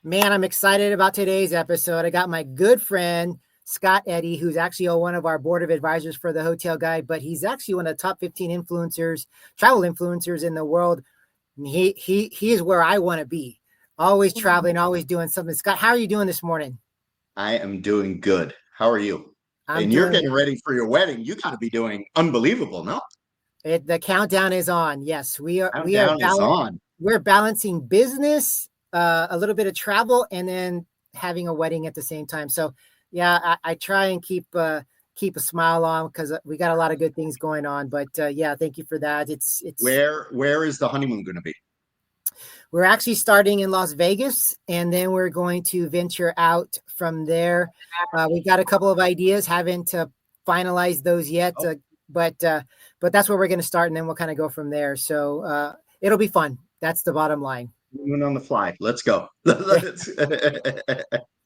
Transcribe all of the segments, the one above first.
Man, I'm excited about today's episode. I got my good friend, Scott Eddy, who's actually one of our board of advisors for the Hotel Guide, but he's actually one of the top 15 influencers, travel influencers in the world. He is where I want to be. Always traveling, always doing something. Scott, how are you doing this morning? I am doing good. How are you? I'm And you're doing getting ready for your wedding. You got to be doing unbelievable, no? it. The countdown is on. Yes, Countdown is on. we're balancing business, a little bit of travel, and then having a wedding at the same time. So yeah, I try and keep a smile on because we got a lot of good things going on. But yeah, thank you for that. It's Where is the honeymoon going to be? We're actually starting in Las Vegas, and then we're going to venture out from there. We've got a couple of ideas, haven't finalized those yet, but that's where we're going to start, and then we'll kind of go from there. So it'll be fun. That's the bottom line. Honeymoon on the fly. Let's go.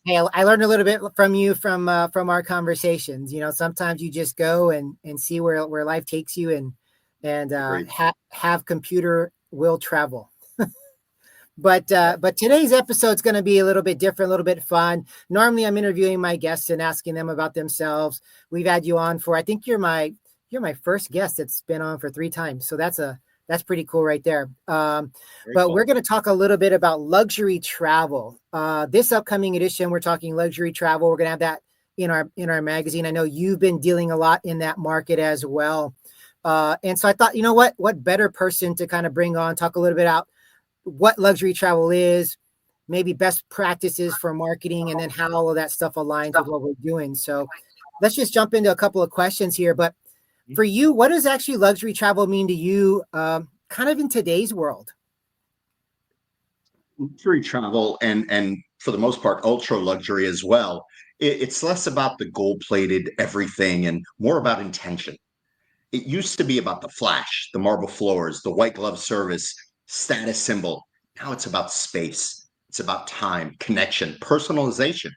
Hey, I learned a little bit from you from our conversations. You know, sometimes you just go and see where life takes you, and have computer will travel. But today's episode is going to be a little bit different, a little bit fun. Normally, I'm interviewing my guests and asking them about themselves. We've had you on for, I think you're my first guest that's been on for 3 times. So that's pretty cool right there. But cool. We're going to talk a little bit about luxury travel. This upcoming edition, we're talking luxury travel. We're going to have that in our magazine. I know you've been dealing a lot in that market as well. And so I thought, you know what better person to kind of bring on, talk a little bit about what luxury travel is, maybe best practices for marketing, and then how all of that stuff aligns with what we're doing. So let's just jump into a couple of questions here. But for you, what does actually luxury travel mean to you, kind of in today's world? Luxury travel and for the most part, ultra luxury as well. It's less about the gold-plated everything and more about intention. It used to be about the flash, the marble floors, the white glove service, status symbol. Now it's about space. It's about time, connection, personalization.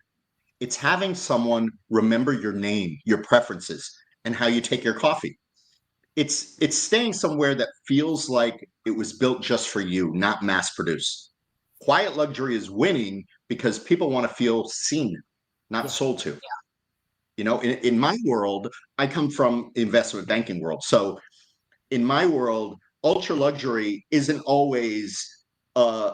It's having someone remember your name, your preferences, and how you take your coffee. It's staying somewhere that feels like it was built just for you, not mass produced. Quiet luxury is winning because people want to feel seen, not sold to. You know, in my world, I come from investment banking world. So in my world, ultra luxury isn't always a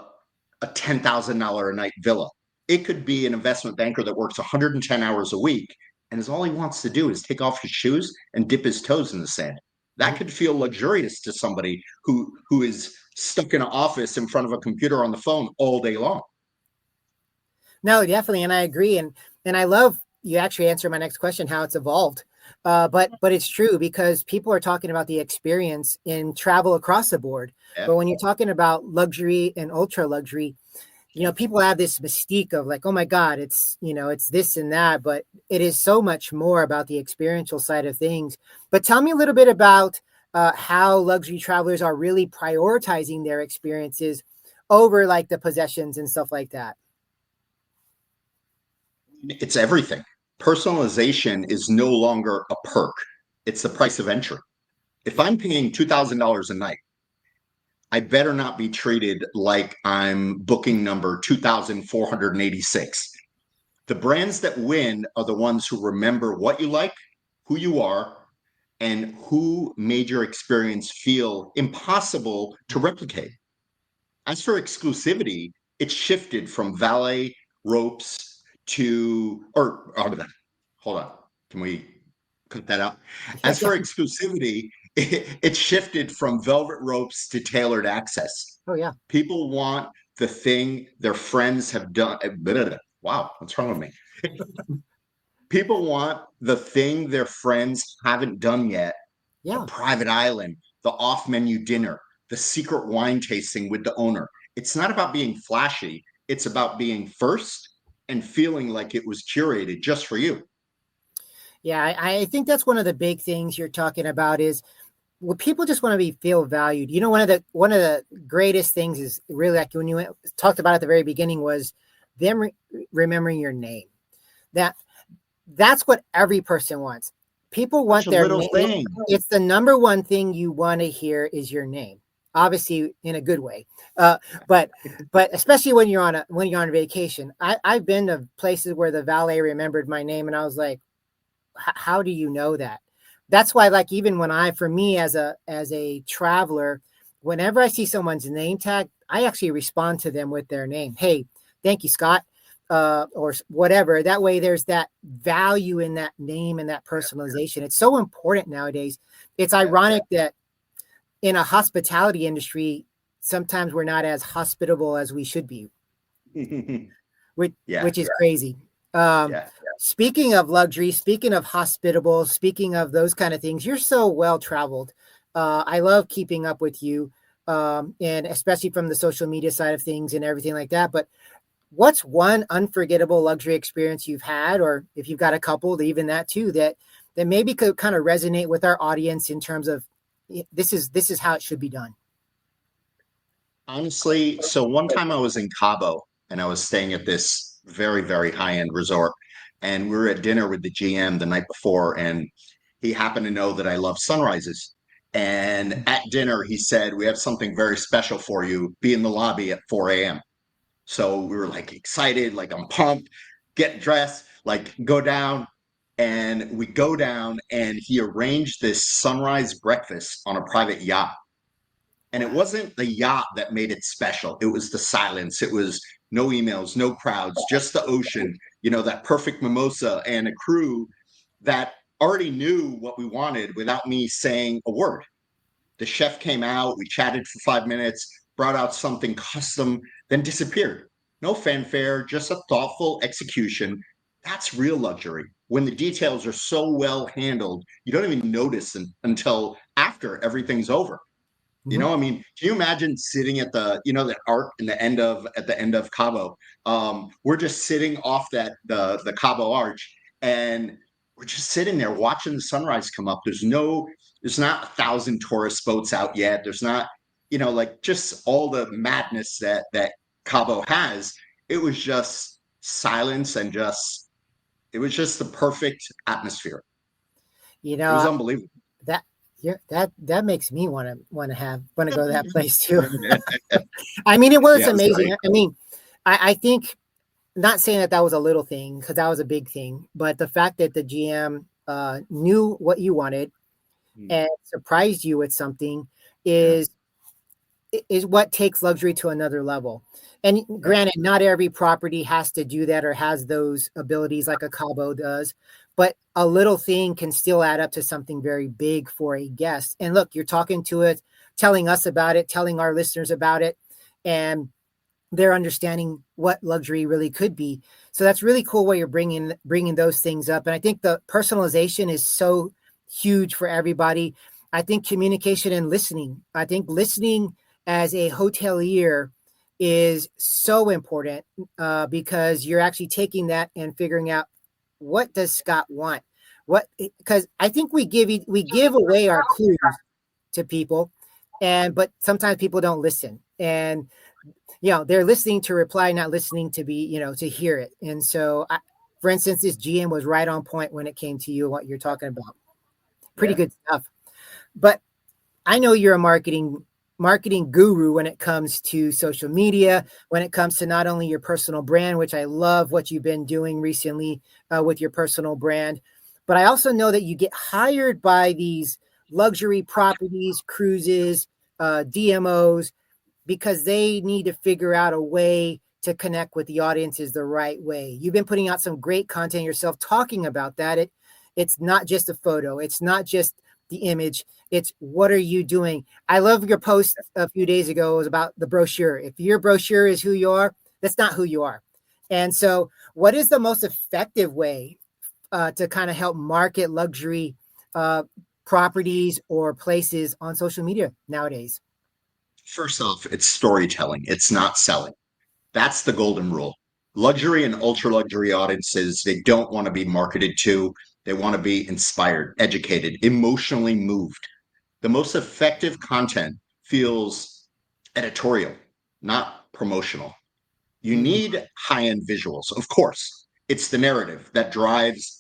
$10,000 a night villa. It could be an investment banker that works 110 hours a week, and all he wants to do is take off his shoes and dip his toes in the sand. That could feel luxurious to somebody who is stuck in an office in front of a computer on the phone all day long. No, definitely, and I agree, and I love you actually answer my next question, how it's evolved. But it's true because people are talking about the experience in travel across the board. Yeah. But when you're talking about luxury and ultra luxury, you know, people have this mystique of like, oh my God, it's this and that, but it is so much more about the experiential side of things. But tell me a little bit about how luxury travelers are really prioritizing their experiences over like the possessions and stuff like that. It's everything. Personalization is no longer a perk. It's the price of entry. If I'm paying $2,000 a night, I better not be treated like I'm booking number 2,486. The brands that win are the ones who remember what you like, who you are, and who made your experience feel impossible to replicate. As for exclusivity, it's shifted from valet ropes hold on. Can we cut that out? As for exclusivity, it shifted from velvet ropes to tailored access. Oh, yeah. People want the thing their friends have done. Wow, what's wrong with me? People want the thing their friends haven't done yet. Yeah. The private island, the off-menu dinner, the secret wine tasting with the owner. It's not about being flashy. It's about being first and feeling like it was curated just for you. Yeah, I think that's one of the big things you're talking about is well, people just want to feel valued. You know, one of the greatest things is really like when you talked about at the very beginning was them remembering your name. That's what every person wants. People want their little name. Thing. It's the number one thing you want to hear is your name. obviously in a good way. Uh, but especially when you're on vacation, I've been to places where the valet remembered my name, and I was like, how do you know that? That's why, like, even when for me as a traveler, whenever I see someone's name tag, I actually respond to them with their name. Hey, thank you, Scott, or whatever. That way, there's that value in that name and that personalization. It's so important nowadays. It's ironic that in a hospitality industry, sometimes we're not as hospitable as we should be, which is crazy. Speaking of luxury, speaking of hospitable, speaking of those kind of things, you're so well traveled. I love keeping up with you, and especially from the social media side of things and everything like that. But what's one unforgettable luxury experience you've had, or if you've got a couple, even that too, that maybe could kind of resonate with our audience in terms of this is how it should be done? Honestly, so one time I was in Cabo and I was staying at this very, very high-end resort, and we were at dinner with the GM the night before, and he happened to know that I love sunrises. And at dinner, he said, "We have something very special for you. Be in the lobby at 4 a.m." So we were like excited, like I'm pumped, get dressed, like go down. And we go down, and he arranged this sunrise breakfast on a private yacht. And it wasn't the yacht that made it special. It was the silence. It was no emails, no crowds, just the ocean, that perfect mimosa and a crew that already knew what we wanted without me saying a word. The chef came out, we chatted for 5 minutes, brought out something custom, then disappeared. No fanfare, just a thoughtful execution. That's real luxury. When the details are so well handled, you don't even notice until after everything's over. I mean, can you imagine sitting at the arc in the end of at the end of Cabo? We're just sitting off the Cabo Arch, and we're just sitting there watching the sunrise come up. There's not 1,000 tourist boats out yet. There's not, like just all the madness that Cabo has. It was just silence and it was just the perfect atmosphere. It was unbelievable. That that makes me want to go to that place too. I mean, it was amazing. I mean, I think, not saying that was a little thing, because that was a big thing, but the fact that the GM knew what you wanted and surprised you with something is what takes luxury to another level. And granted, not every property has to do that or has those abilities like a Cabo does, but a little thing can still add up to something very big for a guest. And look, you're talking to it, telling us about it, telling our listeners about it, and they're understanding what luxury really could be. So that's really cool what you're bringing those things up. And I think the personalization is so huge for everybody. I think communication and listening. I think listening as a hotelier is so important, because you're actually taking that and figuring out, what does Scott want? Because I think we give away our clues to people, but sometimes people don't listen, and they're listening to reply, not listening to be, to hear it. And so, for instance, this GM was right on point when it came to you and what you're talking about. Pretty good stuff. But I know you're a marketing guru when it comes to social media, when it comes to not only your personal brand, which I love what you've been doing recently with your personal brand, but I also know that you get hired by these luxury properties, cruises, DMOs, because they need to figure out a way to connect with the audiences the right way. You've been putting out some great content yourself talking about that. It's not just a photo. It's not just the image. It's, what are you doing? I love your post a few days ago. It was about the brochure. If your brochure is who you are, that's not who you are. And so what is the most effective way to kind of help market luxury properties or places on social media nowadays? First off, it's storytelling. It's not selling. That's the golden rule. Luxury and ultra luxury audiences, they don't want to be marketed to. They want to be inspired, educated, emotionally moved. The most effective content feels editorial, not promotional. You need high-end visuals, of course. It's the narrative that drives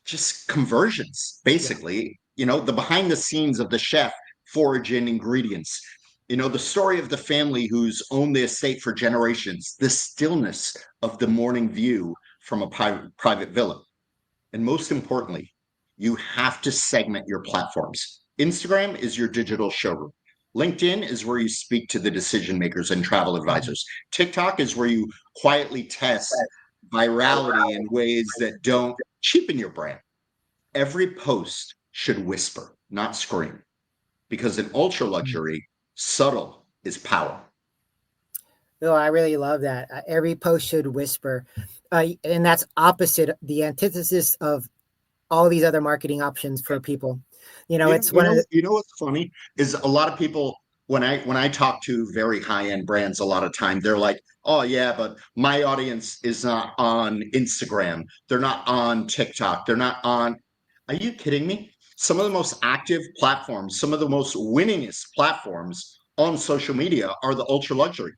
just conversions, basically. The behind the scenes of the chef forage in ingredients. The story of the family who's owned the estate for generations, the stillness of the morning view from a private villa. And most importantly, you have to segment your platforms. Instagram is your digital showroom. LinkedIn is where you speak to the decision makers and travel advisors. TikTok is where you quietly test virality in ways that don't cheapen your brand. Every post should whisper, not scream, because in ultra luxury, subtle is power. Oh, I really love that. Every post should whisper. And that's opposite, the antithesis of all these other marketing options for people. It's one of the. What's funny is a lot of people, when I talk to very high end brands, a lot of time they're like, oh yeah, but my audience is not on Instagram. They're not on TikTok. They're not on. Are you kidding me? Some of the most active platforms, some of the most winningest platforms on social media are the ultra luxury.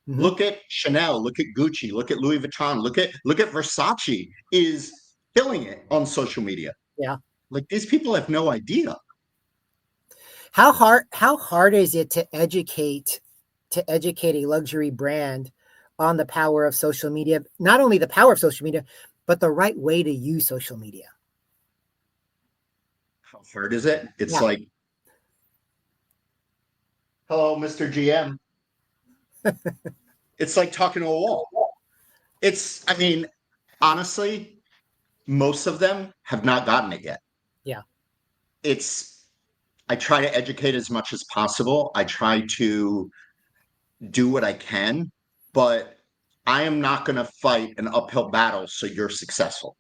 Mm-hmm. Look at Chanel, look at Gucci, look at Louis Vuitton, look at Versace is killing it on social media. Yeah. Like, these people have no idea. How hard is it to educate a luxury brand on the power of social media? Not only the power of social media, but the right way to use social media. How hard is it? It's like, hello, Mr. GM. It's like talking to a wall. Honestly, most of them have not gotten it yet. Yeah. I try to educate as much as possible. I try to do what I can, but I am not going to fight an uphill battle so you're successful.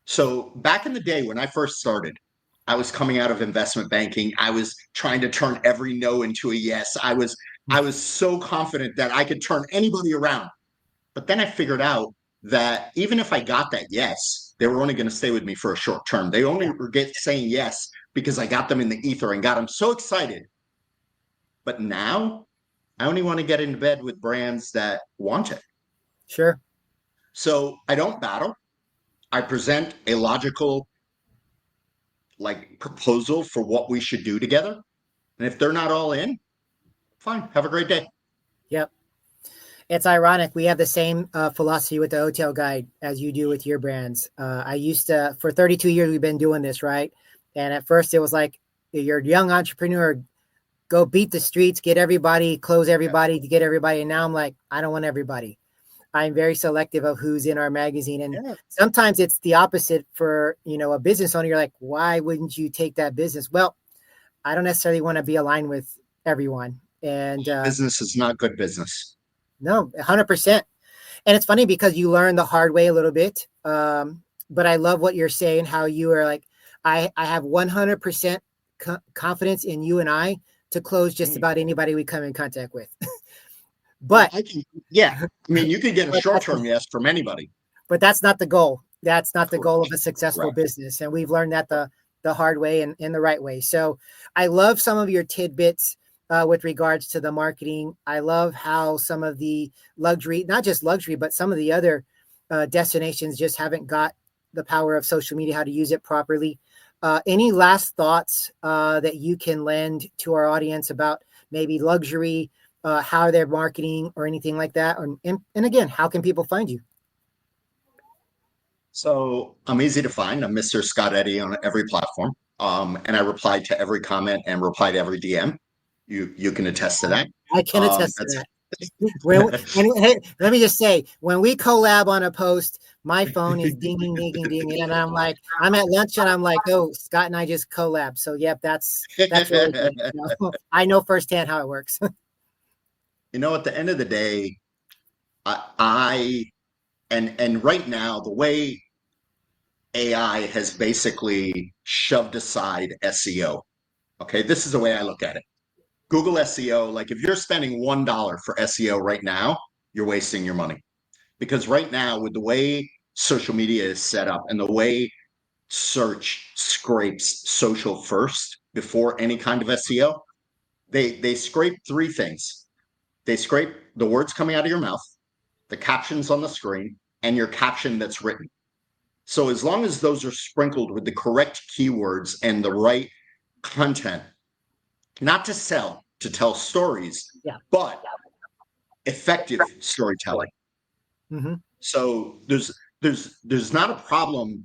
So back in the day when I first started, I was coming out of investment banking. I was trying to turn every no into a yes. I was so confident that I could turn anybody around. But then I figured out that even if I got that yes, they were only going to stay with me for a short term. They only were saying yes because I got them in the ether and got them so excited. But now I only want to get into bed with brands that want it. Sure. So I don't battle. I present a logical proposal for what we should do together. And if they're not all in, fine. Have a great day. Yep. It's ironic. We have the same philosophy with the hotel guide as you do with your brands. I used to, for 32 years, we've been doing this, right? And at first it was like, you're a young entrepreneur, go beat the streets, get everybody, close everybody to get everybody. And now I'm like, I don't want everybody. I'm very selective of who's in our magazine. And sometimes it's the opposite for, a business owner. You're like, why wouldn't you take that business? Well, I don't necessarily want to be aligned with everyone. And business is not good business. No, 100%. And it's funny because you learn the hard way a little bit. But I love what you're saying, how you are like, I have 100% confidence in you and I to close just about anybody we come in contact with. But you could get a short-term yes from anybody. But that's not the goal. That's not the goal of a successful business. And we've learned that the hard way and in the right way. So I love some of your tidbits with regards to the marketing. I love how some of the luxury, not just luxury, but some of the other destinations just haven't got the power of social media, how to use it properly. Any last thoughts that you can lend to our audience about maybe luxury, how they're marketing or anything like that? And again, how can people find you? So I'm easy to find. I'm Mr. Scott Eddy on every platform. And I reply to every comment and reply to every DM. You can attest to that. I can attest to that. Let me just say, when we collab on a post, my phone is dinging, dinging, dinging, and I'm like, I'm at lunch and I'm like, oh, Scott and I just collab. So yep, that's really good. I know firsthand how it works. At the end of the day, and right now, the way AI has basically shoved aside SEO. Okay, this is the way I look at it. Google SEO, like if you're spending $1 for SEO right now, you're wasting your money. Because right now, with the way social media is set up and the way search scrapes social first before any kind of SEO, they scrape three things. They scrape the words coming out of your mouth, the captions on the screen, and your caption that's written. So as long as those are sprinkled with the correct keywords and the right content, not to sell, to tell stories, Yeah. but effective storytelling. Mm-hmm. So there's not a problem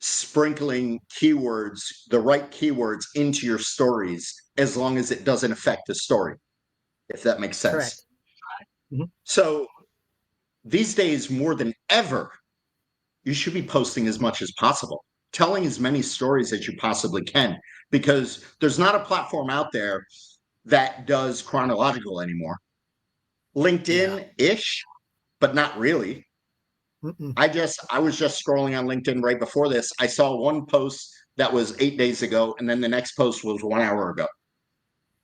sprinkling keywords, the right keywords into your stories, as long as it doesn't affect the story, if that makes sense. Correct. Mm-hmm. So these days, more than ever, you should be posting as much as possible, telling as many stories as you possibly can, because there's not a platform out there that does chronological anymore. LinkedIn-ish, but not really. Mm-mm. I was just scrolling on LinkedIn right before this. I saw one post that was 8 days ago, and then the next post was 1 hour ago.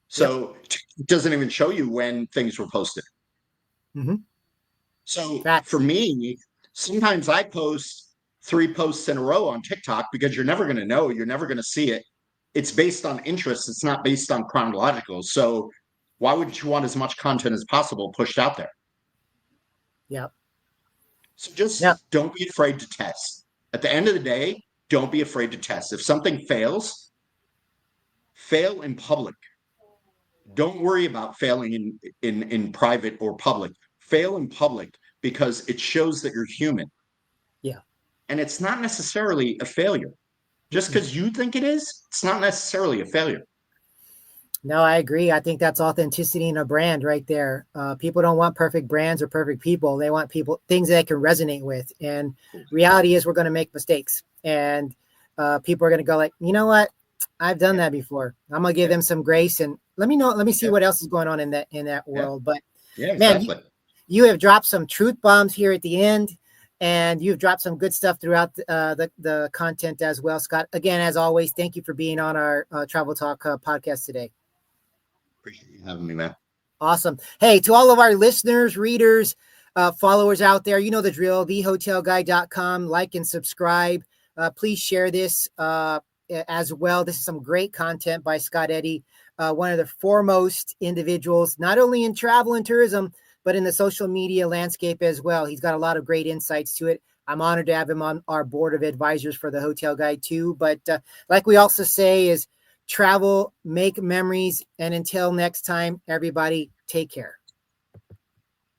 So it doesn't even show you when things were posted. Mm-hmm. So for Facts. me, sometimes I post 3 posts in a row on TikTok because you're never going to know, you're never going to see it. It's based on interest. It's not based on chronological. So why would you want as much content as possible pushed out there? Yep. So Yep. just don't be afraid to test. At the end of the day, don't be afraid to test. If something fails, fail in public. Don't worry about failing in private or public. Fail in public because it shows that you're human. Yeah. And it's not necessarily a failure. Just Mm-mm. because you think it is, it's not necessarily a failure. No, I agree. I think that's authenticity in a brand right there. People don't want perfect brands or perfect people. They want things that they can resonate with. And reality is we're going to make mistakes. And people are going to go like, you know what? I've done that before. I'm going to give them some grace and let me see what else is going on in that world. But man, Exactly. you have dropped some truth bombs here at the end. And you've dropped some good stuff throughout the content as well, Scott. Again, as always, thank you for being on our Travel Talk podcast today. Appreciate you having me, man. Awesome. Hey, to all of our listeners, readers, followers out there, you know the drill, thehotelguy.com. Like and subscribe. Please share this as well. This is some great content by Scott Eddy, one of the foremost individuals, not only in travel and tourism, but in the social media landscape as well. He's got a lot of great insights to it. I'm honored to have him on our board of advisors for the Hotel Guide too. But like we also say is travel, make memories. And until next time, everybody take care.